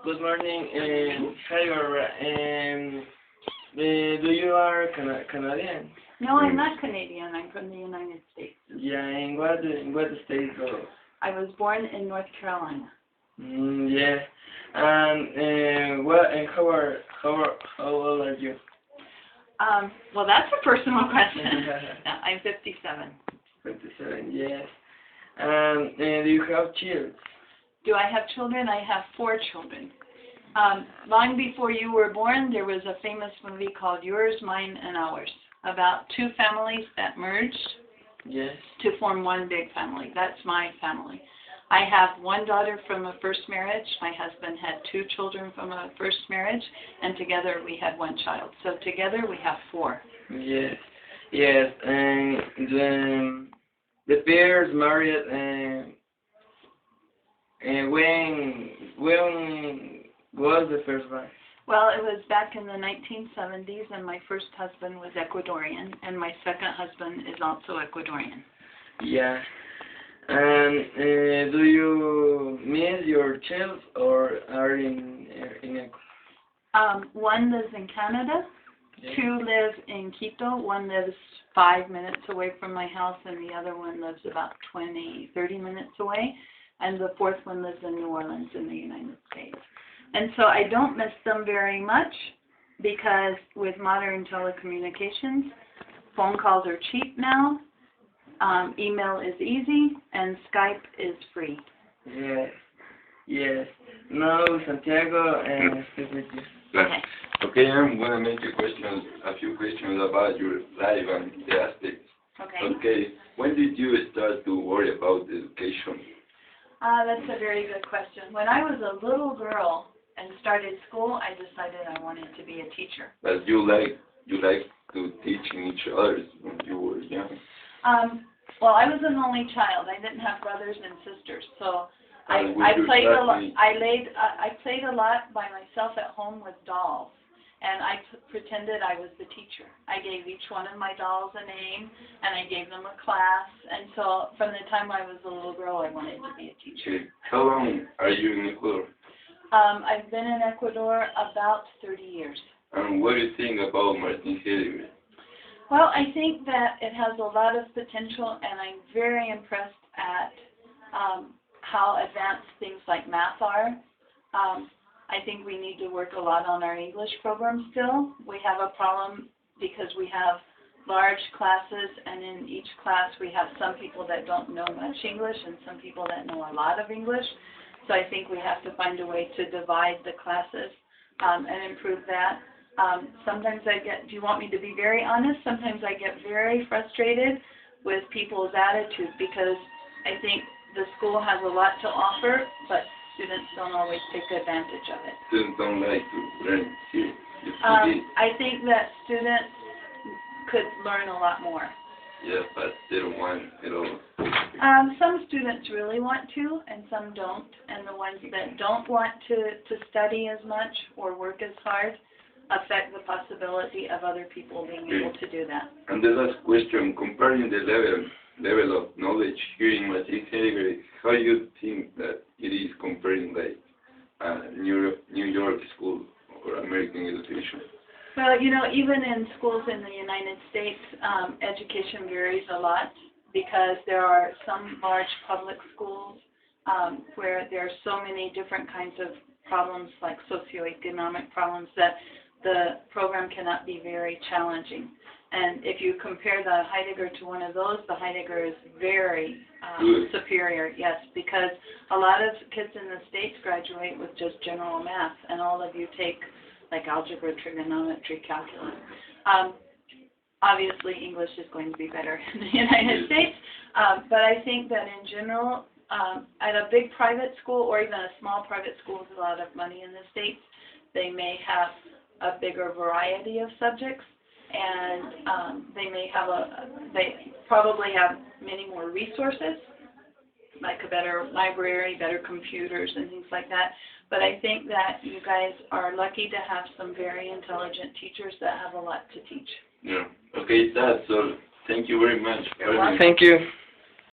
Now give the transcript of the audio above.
Good morning. Hi, Barbara. Do you are Canadian? No, I'm not Canadian. I'm from the United States. Yeah, in what state? I was born in North Carolina. Yes. And what? And how old are you? Well, that's a personal question. I'm 57. 57. Yes. And do you have children? Do I have children? I have 4 children. Long before you were born, there was a famous movie called Yours, Mine, and Ours about 2 families that merged Yes. to form one big family. That's my family. I have 1 daughter from a first marriage. My husband had 2 children from a first marriage, and together we had 1 child. So together we have 4. Yes. Yes. And the pairs married and when was the first one? Well, it was back in the 1970s, and my first husband was Ecuadorian, and my second husband is also Ecuadorian. Yeah. And do you miss your child or are in One lives in Canada, Yeah. 2 live in Quito, 1 lives 5 minutes away from my house, and the other one lives about 30 minutes away, and the 4th one lives in New Orleans in the United States. And so I don't miss them very much because with modern telecommunications, phone calls are cheap now, email is easy, and Skype is free. Yes. Yes. No, Santiago, speak with you. Okay. Okay, I'm going to make a few questions about your life and the aspects. Okay. Okay, when did you start to worry about education? That's a very good question. When I was a little girl and started school, I decided I wanted to be a teacher. But you like to teaching each other when you were young. Well, I was an only child. I didn't have brothers and sisters, so I With your played a lot. classmates? I played a lot by myself at home with dolls, and I pretended I was the teacher. I gave each one of my dolls a name, and I gave them a class. And so, from the time I was a little girl, I wanted to be a teacher. Okay, how long are you in Ecuador? I've been in Ecuador about 30 years. And what do you think about Martin Heidegger? Well, I think that it has a lot of potential, and I'm very impressed at how advanced things like math are. I think we need to work a lot on our English program still. We have a problem because we have large classes, and in each class we have some people that don't know much English and some people that know a lot of English. So I think we have to find a way to divide the classes and improve that. Sometimes do you want me to be very honest? Sometimes I get very frustrated with people's attitude because I think the school has a lot to offer, but students don't always take advantage of it. Students don't like to learn here. I think that students could learn a lot more. Yeah, but they don't want it all. Some students really want to, and some don't. And the ones that don't want to study as much or work as hard affect the possibility of other people being able to do that. And the last question, comparing the level of knowledge here in Martin Heidegger, how do you think that it is comparing like New York school or American education? Well, you know, even in schools in the United States, education varies a lot because there are some large public schools where there are so many different kinds of problems like socioeconomic problems that the program cannot be very challenging. And if you compare the Heidegger to one of those, the Heidegger is very superior, yes, because a lot of kids in the States graduate with just general math, and all of you take like algebra, trigonometry, calculus. Obviously, English is going to be better in the United States, but I think that in general, at a big private school or even a small private school with a lot of money in the States, they may have a bigger variety of subjects, and they probably have many more resources, like a better library, better computers, and things like that. But I think that you guys are lucky to have some very intelligent teachers that have a lot to teach. Yeah. Okay, that's all. Thank you very much. You're welcome. Thank you.